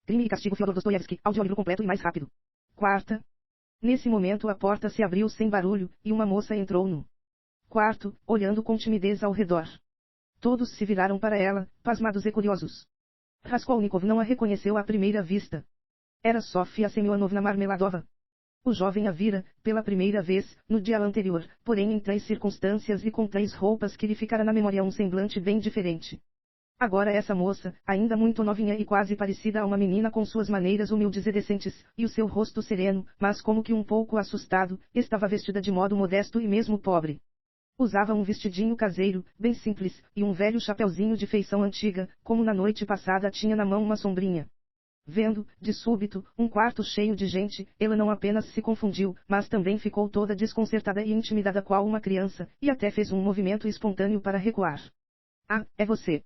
Crime e Castigo Fyodor Dostoiévski, audiolivro completo e mais rápido. Quarta. Nesse momento a porta se abriu sem barulho, e uma moça entrou no quarto, olhando com timidez ao redor. Todos se viraram para ela, pasmados e curiosos. Raskolnikov não a reconheceu à primeira vista. Era Sofia Semyonovna Marmeladova. O jovem a vira, pela primeira vez, no dia anterior, porém em tais circunstâncias e com tais roupas que lhe ficara na memória um semblante bem diferente. Agora essa moça, ainda muito novinha e quase parecida a uma menina com suas maneiras humildes e decentes, e o seu rosto sereno, mas como que um pouco assustado, estava vestida de modo modesto e mesmo pobre. Usava um vestidinho caseiro, bem simples, e um velho chapeuzinho de feição antiga, como na noite passada tinha na mão uma sombrinha. Vendo, de súbito, um quarto cheio de gente, ela não apenas se confundiu, mas também ficou toda desconcertada e intimidada qual uma criança, e até fez um movimento espontâneo para recuar. Ah, é você!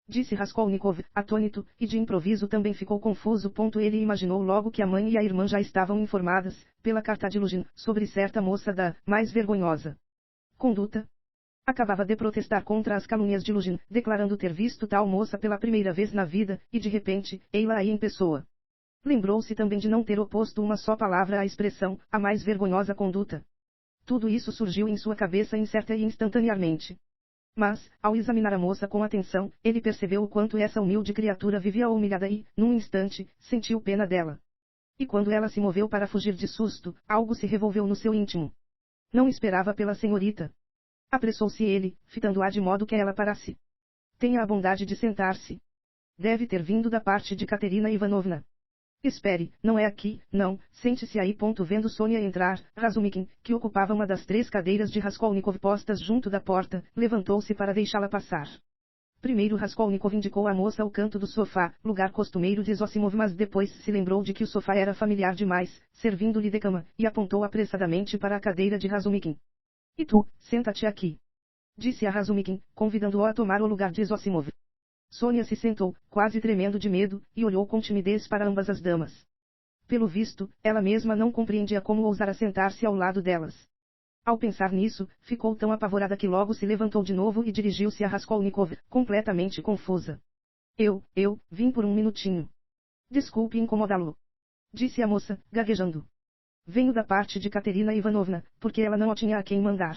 Disse Raskolnikov, atônito, e de improviso também ficou confuso. Ele imaginou logo que a mãe e a irmã já estavam informadas, pela carta de Luzhin, sobre certa moça da mais vergonhosa conduta. Acabava de protestar contra as calúnias de Luzhin, declarando ter visto tal moça pela primeira vez na vida, e de repente, ei-la aí em pessoa. Lembrou-se também de não ter oposto uma só palavra à expressão, a mais vergonhosa conduta. Tudo isso surgiu em sua cabeça incerta e instantaneamente. Mas, ao examinar a moça com atenção, ele percebeu o quanto essa humilde criatura vivia humilhada e, num instante, sentiu pena dela. E quando ela se moveu para fugir de susto, algo se revolveu no seu íntimo. Não esperava pela senhorita. Apressou-se ele, fitando-a de modo que ela parasse. Tenha a bondade de sentar-se. Deve ter vindo da parte de Katerina Ivanovna. Espere, não é aqui, não, sente-se aí. Vendo Sônia entrar, Razumikin, que ocupava uma das 3 cadeiras de Raskolnikov postas junto da porta, levantou-se para deixá-la passar. Primeiro Raskolnikov indicou à moça o canto do sofá, lugar costumeiro de Zosimov, mas depois se lembrou de que o sofá era familiar demais, servindo-lhe de cama, e apontou apressadamente para a cadeira de Razumikin. E tu, senta-te aqui. Disse a Razumikin, convidando-o a tomar o lugar de Zosimov. Sônia se sentou, quase tremendo de medo, e olhou com timidez para ambas as damas. Pelo visto, ela mesma não compreendia como ousara sentar-se ao lado delas. Ao pensar nisso, ficou tão apavorada que logo se levantou de novo e dirigiu-se a Raskolnikov, completamente confusa. Eu vim por um minutinho. Desculpe incomodá-lo. Disse a moça, gaguejando. Venho da parte de Katerina Ivanovna, porque ela não tinha a quem mandar.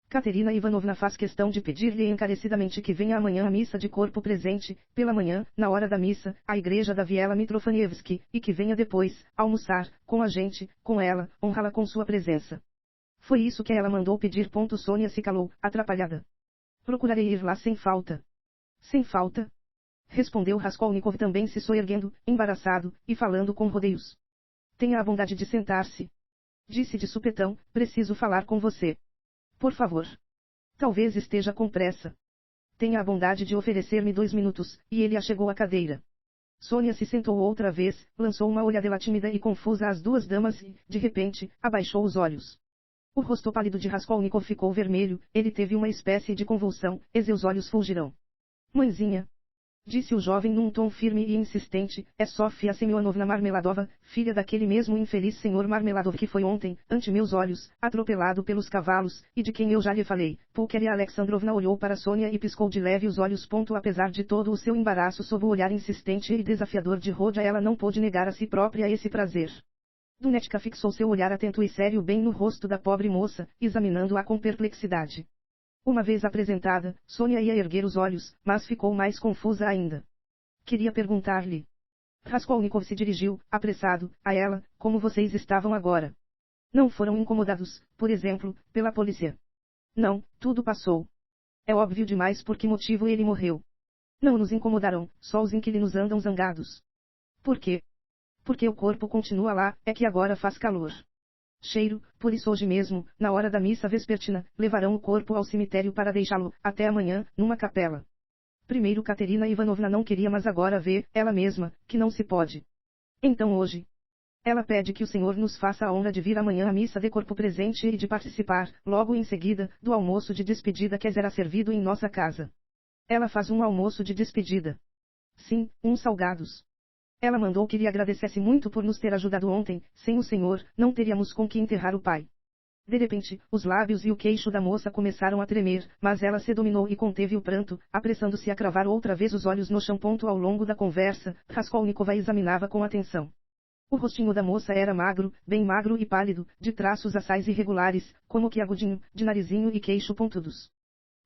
Katerina Ivanovna faz questão de pedir-lhe encarecidamente que venha amanhã à missa de corpo presente, pela manhã, na hora da missa, à igreja da Viela Mitrofanievski, e que venha depois, almoçar, com a gente, com ela, honrá-la com sua presença. Foi isso que ela mandou pedir. Sônia se calou, atrapalhada. Procurarei ir lá sem falta. Sem falta? Respondeu Raskolnikov também se soerguendo, embaraçado, e falando com rodeios. Tenha a bondade de sentar-se. Disse de supetão, preciso falar com você. Por favor. Talvez esteja com pressa. Tenha a bondade de oferecer-me 2 minutos, e ele achegou a cadeira. Sônia se sentou outra vez, lançou uma olhadela tímida e confusa às 2 damas e, de repente, abaixou os olhos. O rosto pálido de Raskolnikov ficou vermelho, ele teve uma espécie de convulsão, e seus olhos fulgiram. Mãezinha. Disse o jovem num tom firme e insistente, é Sofia Semyonovna Marmeladova, filha daquele mesmo infeliz senhor Marmeladov que foi ontem, ante meus olhos, atropelado pelos cavalos, e de quem eu já lhe falei. Pulcheria Alexandrovna olhou para Sônia e piscou de leve os olhos. Apesar de todo o seu embaraço sob o olhar insistente e desafiador de Rodya, ela não pôde negar a si própria esse prazer. Dunetka fixou seu olhar atento e sério bem no rosto da pobre moça, examinando-a com perplexidade. Uma vez apresentada, Sônia ia erguer os olhos, mas ficou mais confusa ainda. Queria perguntar-lhe. Raskolnikov se dirigiu, apressado, a ela, como vocês estavam agora. Não foram incomodados, por exemplo, pela polícia? Não, tudo passou. É óbvio demais por que motivo ele morreu. Não nos incomodaram, só os inquilinos andam zangados. Por quê? Porque o corpo continua lá, é que agora faz calor. Cheiro, por isso hoje mesmo, na hora da missa vespertina, levarão o corpo ao cemitério para deixá-lo, até amanhã, numa capela. Primeiro Katerina Ivanovna não queria, mas agora vê, ela mesma, que não se pode. Então hoje, ela pede que o senhor nos faça a honra de vir amanhã à missa de corpo presente e de participar, logo em seguida, do almoço de despedida que será servido em nossa casa. Ela faz um almoço de despedida. Sim, uns salgados. Ela mandou que lhe agradecesse muito por nos ter ajudado ontem, sem o senhor, não teríamos com que enterrar o pai. De repente, os lábios e o queixo da moça começaram a tremer, mas ela se dominou e conteve o pranto, apressando-se a cravar outra vez os olhos no chão. Ao longo da conversa, Raskolnikov a examinava com atenção. O rostinho da moça era magro, bem magro e pálido, de traços assais irregulares, como que agudinho, de narizinho e queixo pontudos.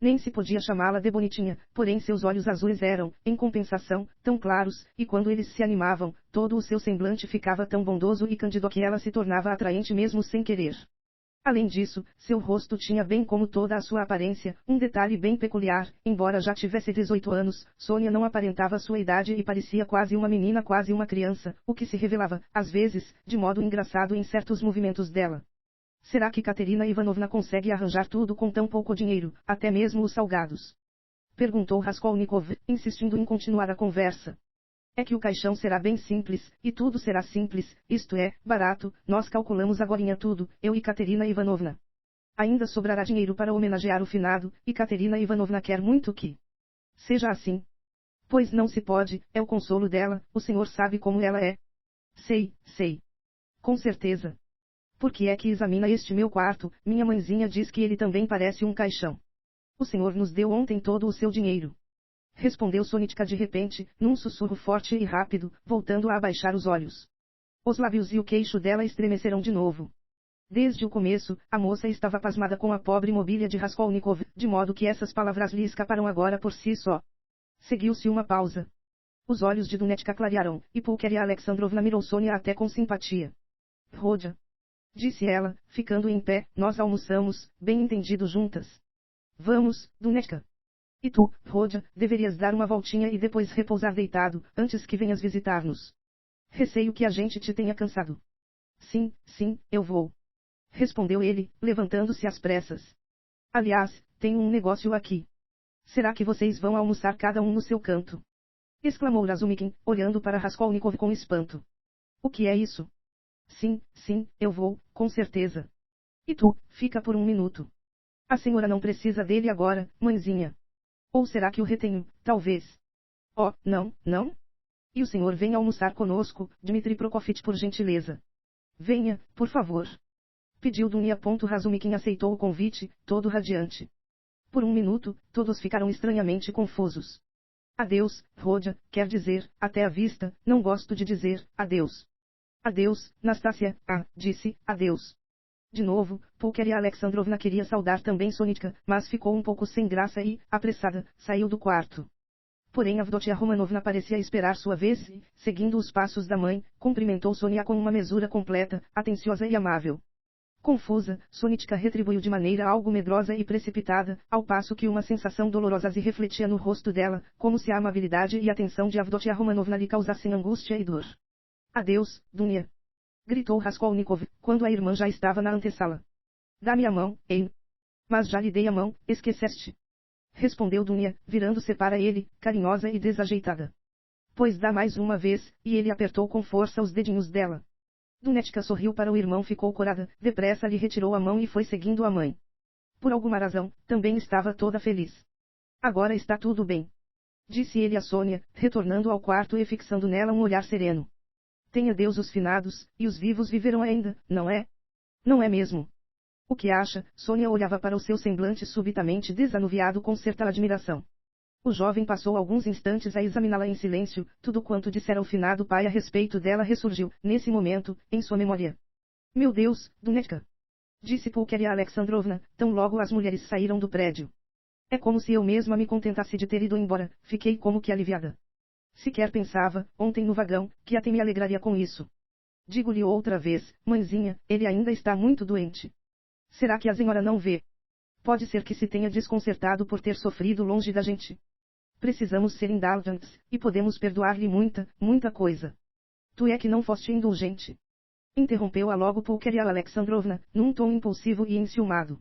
Nem se podia chamá-la de bonitinha, porém seus olhos azuis eram, em compensação, tão claros, e quando eles se animavam, todo o seu semblante ficava tão bondoso e cândido que ela se tornava atraente mesmo sem querer. Além disso, seu rosto tinha, bem como toda a sua aparência, um detalhe bem peculiar. Embora já tivesse 18 anos, Sônia não aparentava sua idade e parecia quase uma menina, quase uma criança, o que se revelava, às vezes, de modo engraçado em certos movimentos dela. Será que Katerina Ivanovna consegue arranjar tudo com tão pouco dinheiro, até mesmo os salgados? Perguntou Raskolnikov, insistindo em continuar a conversa. É que o caixão será bem simples, e tudo será simples, isto é, barato. Nós calculamos agorinha tudo, eu e Katerina Ivanovna. Ainda sobrará dinheiro para homenagear o finado, e Katerina Ivanovna quer muito que seja assim. Pois não se pode, é o consolo dela, o senhor sabe como ela é. Sei. Com certeza. Por que é que examina este meu quarto? Minha mãezinha diz que ele também parece um caixão. O senhor nos deu ontem todo o seu dinheiro. Respondeu Sonitka de repente, num sussurro forte e rápido, voltando a abaixar os olhos. Os lábios e o queixo dela estremeceram de novo. Desde o começo, a moça estava pasmada com a pobre mobília de Raskolnikov, de modo que essas palavras lhe escaparam agora por si só. Seguiu-se uma pausa. Os olhos de Dunetka clarearam, e Pulcheria Alexandrovna mirou Sônia até com simpatia. Rodya, disse ela, ficando em pé, nós almoçamos, bem entendido juntas. Vamos, Dunetka. E tu, Rodya, deverias dar uma voltinha e depois repousar deitado, antes que venhas visitar-nos. Receio que a gente te tenha cansado. Sim, eu vou. Respondeu ele, levantando-se às pressas. Aliás, tenho um negócio aqui. Será que vocês vão almoçar cada um no seu canto? Exclamou Razumikin, olhando para Raskolnikov com espanto. O que é isso? Sim, eu vou, com certeza. E tu, fica por um minuto. A senhora não precisa dele agora, mãezinha. Ou será que o retenho, talvez? Oh, não. E o senhor vem almoçar conosco, Dmitri Prokofitch, por gentileza. Venha, por favor. Pediu Dunia. Razumikin aceitou o convite, todo radiante. Por um minuto, todos ficaram estranhamente confusos. Adeus, Rodya, quer dizer, até a vista, não gosto de dizer, adeus. Adeus, Nastassia, disse, adeus. De novo, Pulcheria Alexandrovna queria saudar também Sonitka, mas ficou um pouco sem graça e, apressada, saiu do quarto. Porém Avdotia Romanovna parecia esperar sua vez e, seguindo os passos da mãe, cumprimentou Sonia com uma mesura completa, atenciosa e amável. Confusa, Sonitka retribuiu de maneira algo medrosa e precipitada, ao passo que uma sensação dolorosa se refletia no rosto dela, como se a amabilidade e atenção de Avdotia Romanovna lhe causassem angústia e dor. Adeus, Dunia. Gritou Raskolnikov, quando a irmã já estava na antessala. Dá-me a mão, hein? Mas já lhe dei a mão, esqueceste? Respondeu Dunia, virando-se para ele, carinhosa e desajeitada. Pois dá mais uma vez, e ele apertou com força os dedinhos dela. Dunetka sorriu para o irmão, ficou corada, depressa lhe retirou a mão e foi seguindo a mãe. Por alguma razão, também estava toda feliz. Agora está tudo bem. Disse ele a Sônia, retornando ao quarto e fixando nela um olhar sereno. Tenha Deus os finados, e os vivos viverão ainda, não é? Não é mesmo? O que acha? Sônia olhava para o seu semblante subitamente desanuviado com certa admiração. O jovem passou alguns instantes a examiná-la em silêncio, tudo quanto dissera o finado pai a respeito dela ressurgiu, nesse momento, em sua memória. Meu Deus, Dunetka! Disse Pulcheria Alexandrovna, tão logo as mulheres saíram do prédio. É como se eu mesma me contentasse de ter ido embora, fiquei como que aliviada. Sequer pensava, ontem no vagão, que até me alegraria com isso. Digo-lhe outra vez, mãezinha, ele ainda está muito doente. Será que a senhora não vê? Pode ser que se tenha desconcertado por ter sofrido longe da gente. Precisamos ser indulgentes, e podemos perdoar-lhe muita coisa. Tu é que não foste indulgente. Interrompeu-a logo Pulcheria Alexandrovna, num tom impulsivo e enciumado.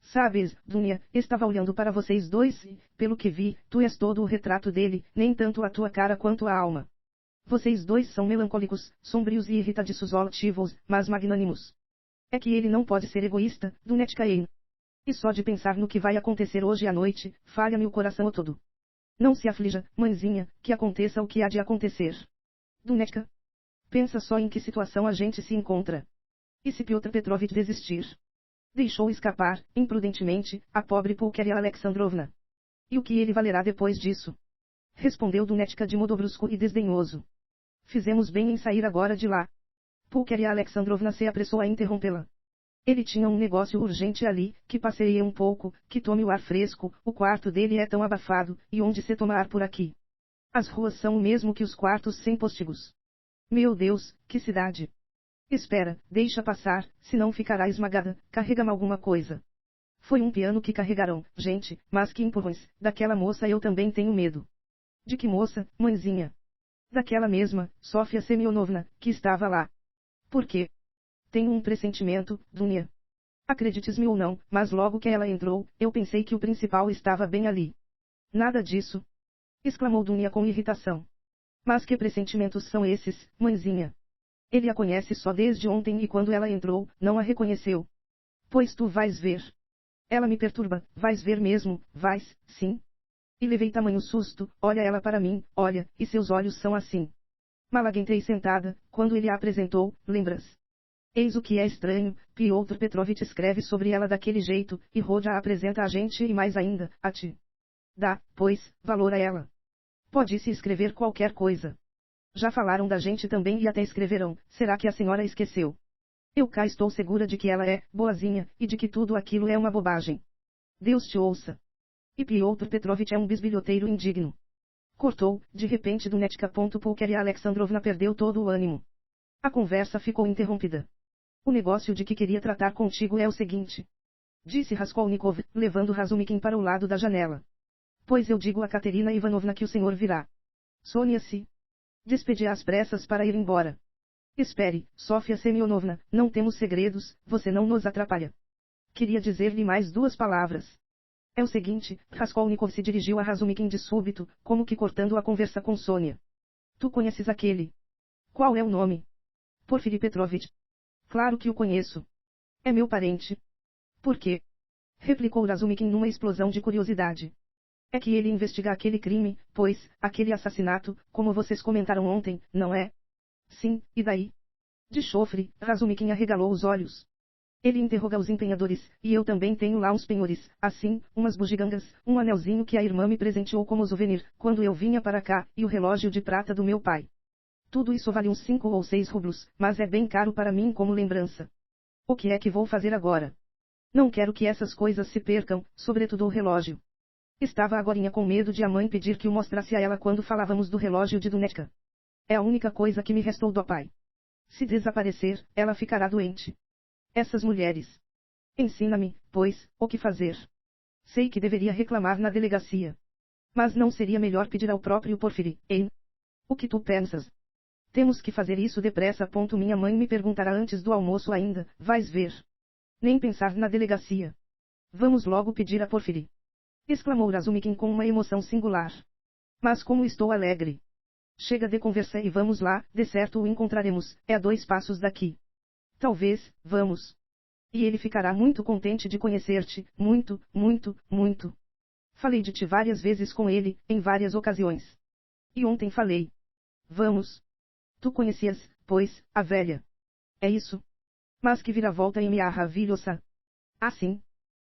Sabes, Dunia, estava olhando para vocês dois e, pelo que vi, tu és todo o retrato dele, nem tanto a tua cara quanto a alma. Vocês dois são melancólicos, sombrios e irritadiços altivos, mas magnânimos. É que ele não pode ser egoísta, Dunetka. E só de pensar no que vai acontecer hoje à noite, falha-me o coração todo. Não se aflija, mãezinha, que aconteça o que há de acontecer. Dunetka, pensa só em que situação a gente se encontra. E se Piotr Petrovich desistir? Deixou escapar, imprudentemente, a pobre Pulcheria Alexandrovna. E o que ele valerá depois disso? Respondeu Dunetka de modo brusco e desdenhoso. Fizemos bem em sair agora de lá. Pulcheria Alexandrovna se apressou a interrompê-la. Ele tinha um negócio urgente ali, que passeie um pouco, que tome o ar fresco, o quarto dele é tão abafado, e onde se toma ar por aqui? As ruas são o mesmo que os quartos sem postigos. Meu Deus, que cidade! Espera, deixa passar, senão ficará esmagada, carrega-me alguma coisa. Foi um piano que carregaram, gente, mas que empurrões, daquela moça eu também tenho medo. De que moça, mãezinha? Daquela mesma, Sofia Semyonovna, que estava lá. Por quê? Tenho um pressentimento, Dunia. Acredites-me ou não, mas logo que ela entrou, eu pensei que o principal estava bem ali. Nada disso! Exclamou Dunia com irritação. Mas que pressentimentos são esses, mãezinha? Ele a conhece só desde ontem e quando ela entrou, não a reconheceu. Pois tu vais ver. Ela me perturba, vais ver mesmo, vais, sim. E levei tamanho susto, olha ela para mim, olha, e seus olhos são assim. Malaguentei sentada, quando ele a apresentou, lembras? Eis o que é estranho, Piotr Petrovitch escreve sobre ela daquele jeito, e Rodia a apresenta a gente e mais ainda, a ti. Dá, pois, valor a ela. Pode-se escrever qualquer coisa. Já falaram da gente também e até escreverão, será que a senhora esqueceu? Eu cá estou segura de que ela é, boazinha, e de que tudo aquilo é uma bobagem. Deus te ouça. E Piotr Petrovitch é um bisbilhoteiro indigno. Cortou, de repente Dunetka. Pulcheria Alexandrovna perdeu todo o ânimo. A conversa ficou interrompida. O negócio de que queria tratar contigo é o seguinte. Disse Raskolnikov, levando Razumikin para o lado da janela. Pois eu digo a Katerina Ivanovna que o senhor virá. Sônia se despedia às pressas para ir embora. Espere, Sofia Semyonovna, não temos segredos, você não nos atrapalha. Queria dizer-lhe mais duas palavras. É o seguinte, Raskolnikov se dirigiu a Razumikin de súbito, como que cortando a conversa com Sônia. Tu conheces aquele? Qual é o nome? Porfiri Petrovitch. Claro que o conheço. É meu parente. Por quê? Replicou Razumikin numa explosão de curiosidade. É que ele investiga aquele crime, pois, aquele assassinato, como vocês comentaram ontem, não é? Sim, e daí? De chofre, Razumikin arregalou os olhos. Ele interroga os empenhadores, e eu também tenho lá uns penhores, assim, umas bugigangas, um anelzinho que a irmã me presenteou como souvenir, quando eu vinha para cá, e o relógio de prata do meu pai. Tudo isso vale uns 5 ou 6 rublos, mas é bem caro para mim como lembrança. O que é que vou fazer agora? Não quero que essas coisas se percam, sobretudo o relógio. Estava agorinha com medo de a mãe pedir que o mostrasse a ela quando falávamos do relógio de Dunetka. É a única coisa que me restou do pai. Se desaparecer, ela ficará doente. Essas mulheres. Ensina-me, pois, o que fazer. Sei que deveria reclamar na delegacia. Mas não seria melhor pedir ao próprio Porfiri, hein? O que tu pensas? Temos que fazer isso depressa. Minha mãe me perguntará antes do almoço ainda, vais ver. Nem pensar na delegacia. Vamos logo pedir a Porfiri. Exclamou Razumikin com uma emoção singular. Mas como estou alegre. Chega de conversa e vamos lá, de certo o encontraremos, é a 2 passos daqui. Talvez, vamos. E ele ficará muito contente de conhecer-te, muito, muito, muito. Falei de ti várias vezes com ele, em várias ocasiões. E ontem falei. Vamos. Tu conhecias, pois, a velha. É isso. Mas que viravolta maravilhosa. Ah sim.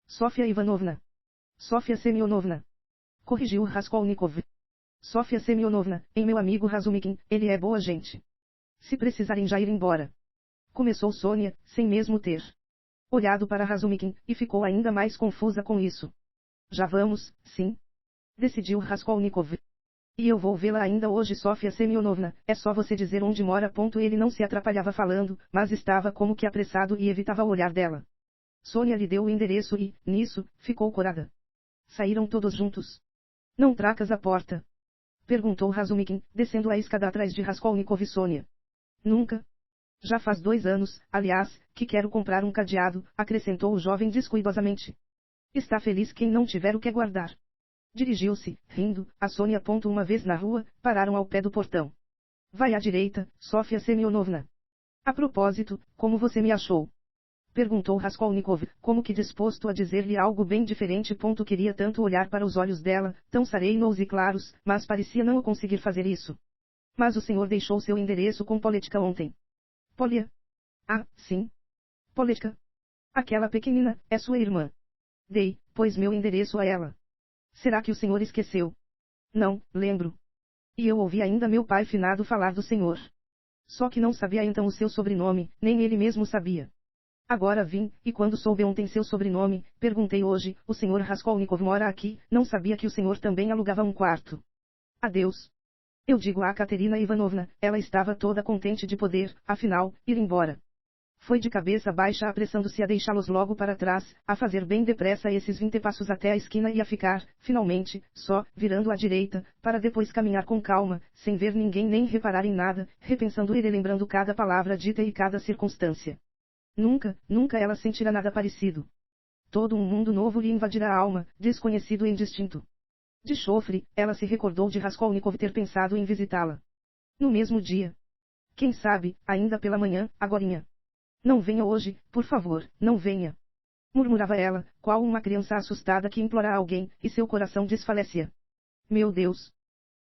Sofia Ivanovna. Sofia Semyonovna. Corrigiu Raskolnikov. Sofia Semyonovna, em meu amigo Razumikin, ele é boa gente. Se precisarem já ir embora. Começou Sônia, sem mesmo ter olhado para Razumikin, e ficou ainda mais confusa com isso. Já vamos, sim. Decidiu Raskolnikov. E eu vou vê-la ainda hoje. Sofia Semyonovna, é só você dizer onde mora. Ele não se atrapalhava falando, mas estava como que apressado e evitava o olhar dela. Sônia lhe deu o endereço e, nisso, ficou corada. Saíram todos juntos. Não tracas a porta? Perguntou Razumikin, descendo a escada atrás de Raskolnikov e Sônia. Nunca. Já faz 2 anos, aliás, que quero comprar um cadeado, acrescentou o jovem descuidosamente. Está feliz quem não tiver o que guardar. Dirigiu-se, rindo, a Sônia. Uma vez na rua, pararam ao pé do portão. Vai à direita, Sofia Semyonovna. A propósito, como você me achou? Perguntou Raskolnikov, como que disposto a dizer-lhe algo bem diferente. Queria tanto olhar para os olhos dela, tão serenos e claros, mas parecia não conseguir fazer isso. Mas o senhor deixou seu endereço com Poletka ontem. Polia? Ah, sim. Poletka. Aquela pequenina, é sua irmã. Dei, pois, meu endereço a ela. Será que o senhor esqueceu? Não, lembro. E eu ouvi ainda meu pai finado falar do senhor. Só que não sabia então o seu sobrenome, nem ele mesmo sabia. Agora vim, e quando soube ontem seu sobrenome, perguntei hoje, o senhor Raskolnikov mora aqui, não sabia que o senhor também alugava um quarto. Adeus. Eu digo a Katerina Ivanovna, ela estava toda contente de poder, afinal, ir embora. Foi de cabeça baixa apressando-se a deixá-los logo para trás, a fazer bem depressa esses 20 passos até a esquina e a ficar, finalmente, só, virando à direita, para depois caminhar com calma, sem ver ninguém nem reparar em nada, repensando e relembrando cada palavra dita e cada circunstância. Nunca, nunca ela sentirá nada parecido. Todo um mundo novo lhe invadirá a alma, desconhecido e indistinto. De chofre, ela se recordou de Raskolnikov ter pensado em visitá-la. No mesmo dia. Quem sabe, ainda pela manhã, agorinha. Não venha hoje, por favor, não venha. Murmurava ela, qual uma criança assustada que implora a alguém, e seu coração desfalecia. Meu Deus!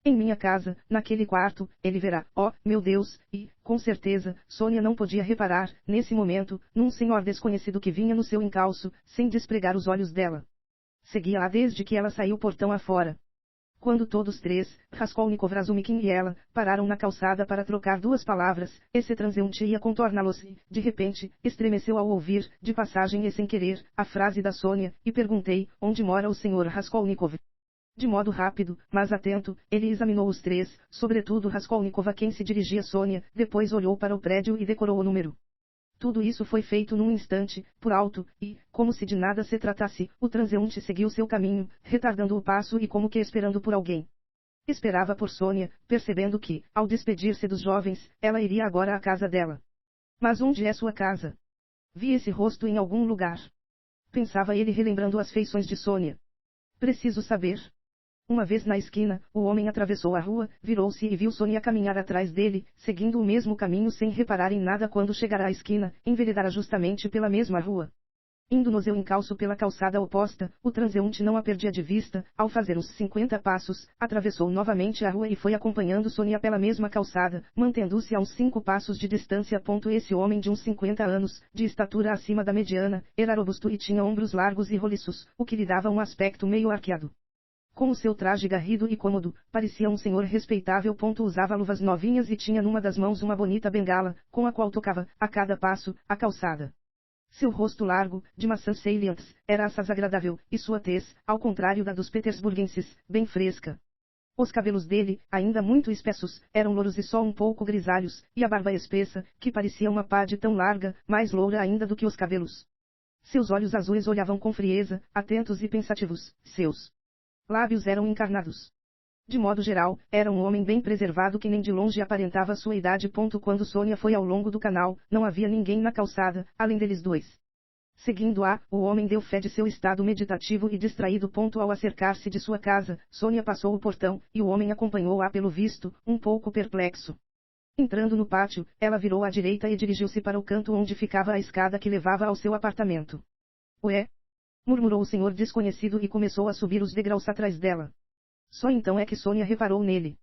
Em minha casa, naquele quarto, ele verá, oh, meu Deus, e, com certeza, Sônia não podia reparar, nesse momento, num senhor desconhecido que vinha no seu encalço, sem despregar os olhos dela. Seguia-a desde que ela saiu portão afora. Quando todos três, Raskolnikov, Razumikin e ela, pararam na calçada para trocar duas palavras, esse transeunte ia contorná-los e, de repente, estremeceu ao ouvir, de passagem e sem querer, a frase da Sônia, e perguntei, onde mora o senhor Raskolnikov? De modo rápido, mas atento, ele examinou os três, sobretudo Raskolnikov a quem se dirigia Sônia, depois olhou para o prédio e decorou o número. Tudo isso foi feito num instante, por alto, e, como se de nada se tratasse, o transeunte seguiu seu caminho, retardando o passo e como que esperando por alguém. Esperava por Sônia, percebendo que, ao despedir-se dos jovens, ela iria agora à casa dela. Mas onde é sua casa? Vi esse rosto em algum lugar. Pensava ele relembrando as feições de Sônia. Preciso saber. Uma vez na esquina, o homem atravessou a rua, virou-se e viu Sônia caminhar atrás dele, seguindo o mesmo caminho sem reparar em nada quando chegará à esquina, enveredará justamente pela mesma rua. Indo no seu encalço pela calçada oposta, o transeunte não a perdia de vista, ao fazer uns 50 passos, atravessou novamente a rua e foi acompanhando Sônia pela mesma calçada, mantendo-se a uns 5 passos de distância. Esse homem de uns 50 anos, de estatura acima da mediana, era robusto e tinha ombros largos e roliços, o que lhe dava um aspecto meio arqueado. Com o seu traje garrido e cômodo, parecia um senhor respeitável. Usava luvas novinhas e tinha numa das mãos uma bonita bengala, com a qual tocava, a cada passo, a calçada. Seu rosto largo, de maçãs salientes, era assaz agradável, e sua tez, ao contrário da dos petersburguenses, bem fresca. Os cabelos dele, ainda muito espessos, eram louros e só um pouco grisalhos, e a barba espessa, que parecia uma pá de tão larga, mais loura ainda do que os cabelos. Seus olhos azuis olhavam com frieza, atentos e pensativos, seus lábios eram encarnados. De modo geral, era um homem bem preservado que nem de longe aparentava sua idade. Quando Sônia foi ao longo do canal, não havia ninguém na calçada, além deles dois. Seguindo-a, o homem deu fé de seu estado meditativo e distraído. Ao acercar-se de sua casa, Sônia passou o portão, e o homem acompanhou-a pelo visto, um pouco perplexo. Entrando no pátio, ela virou à direita e dirigiu-se para o canto onde ficava a escada que levava ao seu apartamento. Ué? Murmurou o senhor desconhecido e começou a subir os degraus atrás dela. Só então é que Sônia reparou nele.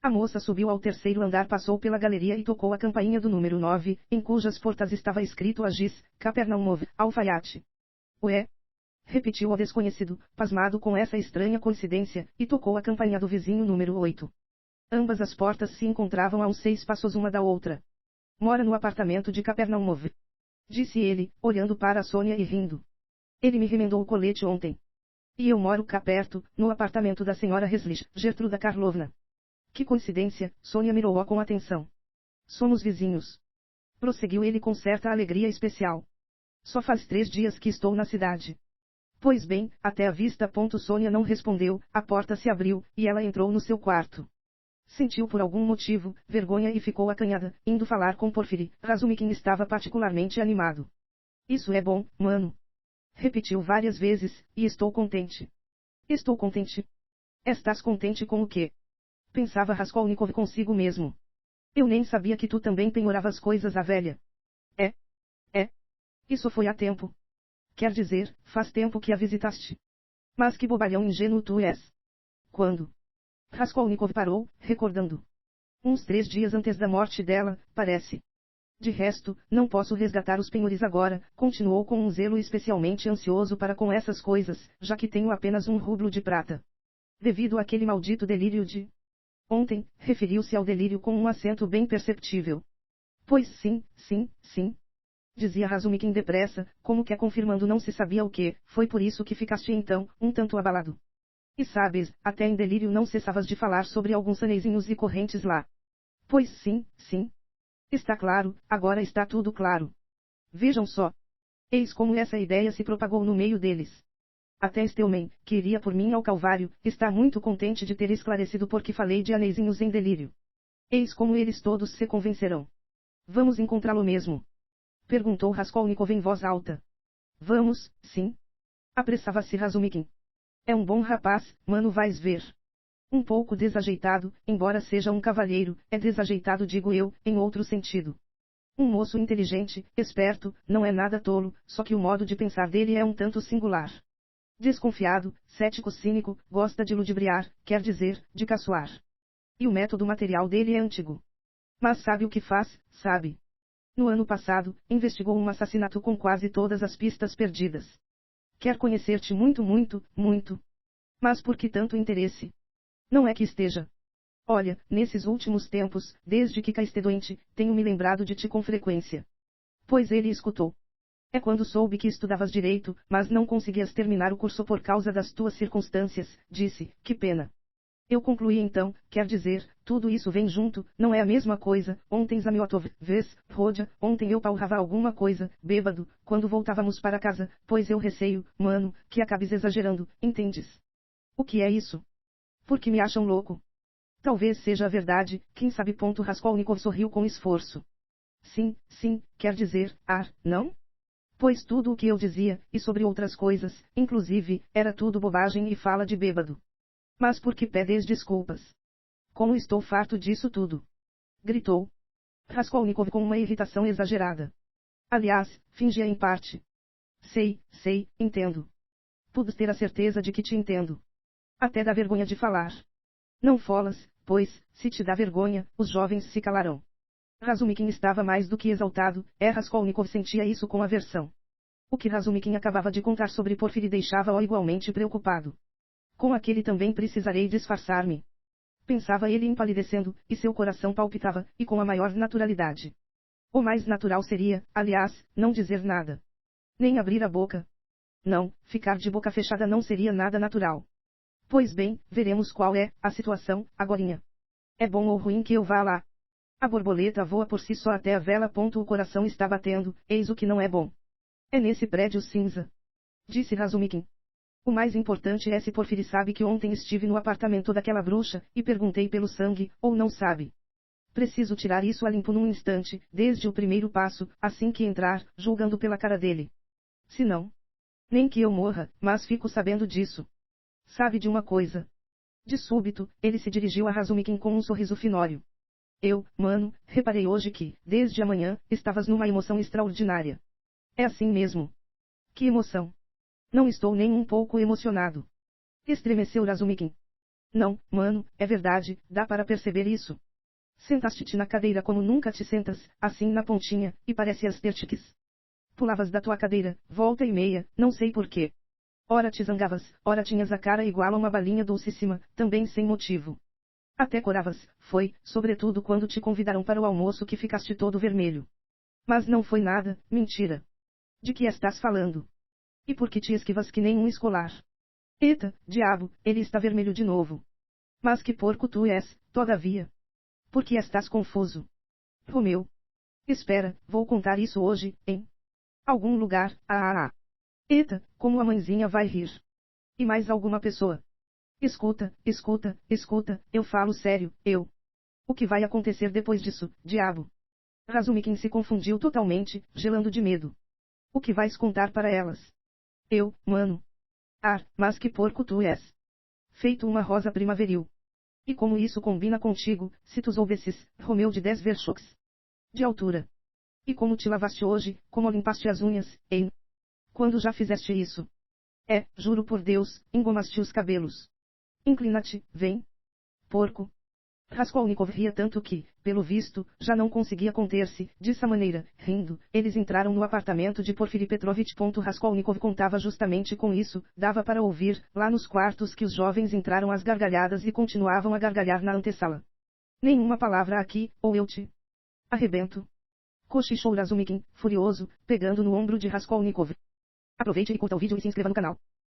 A moça subiu ao terceiro andar, passou pela galeria e tocou a campainha do número 9, em cujas portas estava escrito Agis, Capernaumov, Alfaiate. Ué? Repetiu o desconhecido, pasmado com essa estranha coincidência, e tocou a campainha do vizinho número 8. Ambas as portas se encontravam a uns 6 passos uma da outra. Mora no apartamento de Capernaumov, disse ele, olhando para a Sônia e rindo. Ele me remendou o colete ontem. E eu moro cá perto, no apartamento da senhora Reslich, Gertruda Karlovna. Que coincidência, Sônia mirou-a com atenção. Somos vizinhos. Prosseguiu ele com certa alegria especial. Só faz 3 dias que estou na cidade. Pois bem, até a vista. Sônia não respondeu, a porta se abriu, e ela entrou no seu quarto. Sentiu por algum motivo, vergonha e ficou acanhada, indo falar com Porfiri. Razumikin estava particularmente animado. Isso é bom, mano. Repetiu várias vezes, e estou contente. Estou contente. Estás contente com o quê? Pensava Raskolnikov consigo mesmo. Eu nem sabia que tu também penhoravas coisas, a velha. É. É. Isso foi há tempo. Quer dizer, faz tempo que a visitaste. Mas que bobalhão ingênuo tu és. Quando? Raskolnikov parou, recordando. Uns 3 dias antes da morte dela, parece. De resto, não posso resgatar os penhores agora, continuou com um zelo especialmente ansioso para com essas coisas, já que tenho apenas um rublo de prata. Devido àquele maldito delírio de... Ontem, referiu-se ao delírio com um acento bem perceptível. Pois sim, sim, sim. Dizia Razumikin depressa, como que confirmando não se sabia o que, foi por isso que ficaste então, um tanto abalado. E sabes, até em delírio não cessavas de falar sobre alguns anezinhos e correntes lá. Pois sim, sim. Está claro, agora está tudo claro. Vejam só. Eis como essa ideia se propagou no meio deles. Até Stillman, que iria por mim ao Calvário, está muito contente de ter esclarecido porque falei de anezinhos em delírio. Eis como eles todos se convencerão. Vamos encontrá-lo mesmo? Perguntou Raskolnikov em voz alta. Vamos, sim. Apressava-se Razumikin. É um bom rapaz, mano, vais ver. Um pouco desajeitado, embora seja um cavalheiro, é desajeitado digo eu, em outro sentido. Um moço inteligente, esperto, não é nada tolo, só que o modo de pensar dele é um tanto singular. Desconfiado, cético cínico, gosta de ludibriar, quer dizer, de caçoar. E o método material dele é antigo. Mas sabe o que faz, sabe? No ano passado, investigou um assassinato com quase todas as pistas perdidas. Quer conhecer-te muito, muito, muito. Mas por que tanto interesse? Não é que esteja. Olha, nesses últimos tempos, desde que cá estou doente, tenho me lembrado de ti com frequência. Pois ele escutou. É quando soube que estudavas direito, mas não conseguias terminar o curso por causa das tuas circunstâncias, disse, que pena. Eu concluí então, quer dizer, tudo isso vem junto, não é a mesma coisa, ontem Zamiotov, vês, Rodia, ontem eu palrava alguma coisa, bêbado, quando voltávamos para casa, pois eu receio, mano, que acabes exagerando, entendes? O que é isso? Porque me acham louco. Talvez seja a verdade, quem sabe. Raskolnikov sorriu com esforço. Sim, sim, quer dizer, não? Pois tudo o que eu dizia, e sobre outras coisas, inclusive, era tudo bobagem e fala de bêbado. Mas por que pedes desculpas? Como estou farto disso tudo! Gritou Raskolnikov com uma irritação exagerada. Aliás, fingia em parte. Sei, entendo. Pude ter a certeza de que te entendo. Até dá vergonha de falar. Não folas, pois, se te dá vergonha, os jovens se calarão. Razumikin estava mais do que exaltado, Raskolnikov sentia isso com aversão. O que Razumikin acabava de contar sobre Porfiri deixava-o igualmente preocupado. Com aquele também precisarei disfarçar-me. Pensava ele empalidecendo, e seu coração palpitava, e com a maior naturalidade. O mais natural seria, aliás, não dizer nada. Nem abrir a boca. Não, ficar de boca fechada não seria nada natural. Pois bem, veremos qual é a situação, agorinha. É bom ou ruim que eu vá lá? A borboleta voa por si só até a vela. O coração está batendo, eis o que não é bom. É nesse prédio cinza. Disse Razumikin. O mais importante é se Porfiri sabe que ontem estive no apartamento daquela bruxa, e perguntei pelo sangue, ou não sabe. Preciso tirar isso a limpo num instante, desde o primeiro passo, assim que entrar, julgando pela cara dele. Se não, nem que eu morra, mas fico sabendo disso. Sabe de uma coisa? De súbito, ele se dirigiu a Razumikin com um sorriso finório. Mano, reparei hoje que, desde amanhã, estavas numa emoção extraordinária. É assim mesmo. Que emoção? Não estou nem um pouco emocionado. Estremeceu Razumikin. Não, mano, é verdade, dá para perceber isso. Sentaste-te na cadeira como nunca te sentas, assim na pontinha, e parecias ter tiques. Pulavas da tua cadeira, volta e meia, não sei porquê. Ora te zangavas, ora tinhas a cara igual a uma balinha dulcíssima, também sem motivo. Até coravas, foi, sobretudo quando te convidaram para o almoço que ficaste todo vermelho. Mas não foi nada, mentira. De que estás falando? E por que te esquivas que nem um escolar? Eita, diabo, ele está vermelho de novo. Mas que porco tu és, todavia. Por que estás confuso? Romeu. Espera, vou contar isso hoje, em algum lugar. Eita, como a mãezinha vai rir. E mais alguma pessoa. Escuta, eu falo sério, O que vai acontecer depois disso, diabo? Razumikin se confundiu totalmente, gelando de medo. O que vais contar para elas? Mano. Mas que porco tu és. Feito uma rosa primaveril. E como isso combina contigo, se tu soubesses, Romeu de 10 verchoks de altura. E como te lavaste hoje, como limpaste as unhas, hein? Quando já fizeste isso? Juro por Deus, engomaste os cabelos. Inclina-te, vem. Porco. Raskolnikov ria tanto que, pelo visto, já não conseguia conter-se. Dessa maneira, rindo, eles entraram no apartamento de Porfiri Petrovitch. Raskolnikov contava justamente com isso, dava para ouvir, lá nos quartos, que os jovens entraram às gargalhadas e continuavam a gargalhar na antessala. Nenhuma palavra aqui, ou eu te arrebento. Cochichou Razumikin, furioso, pegando no ombro de Raskolnikov. Aproveite e curta o vídeo e se inscreva no canal.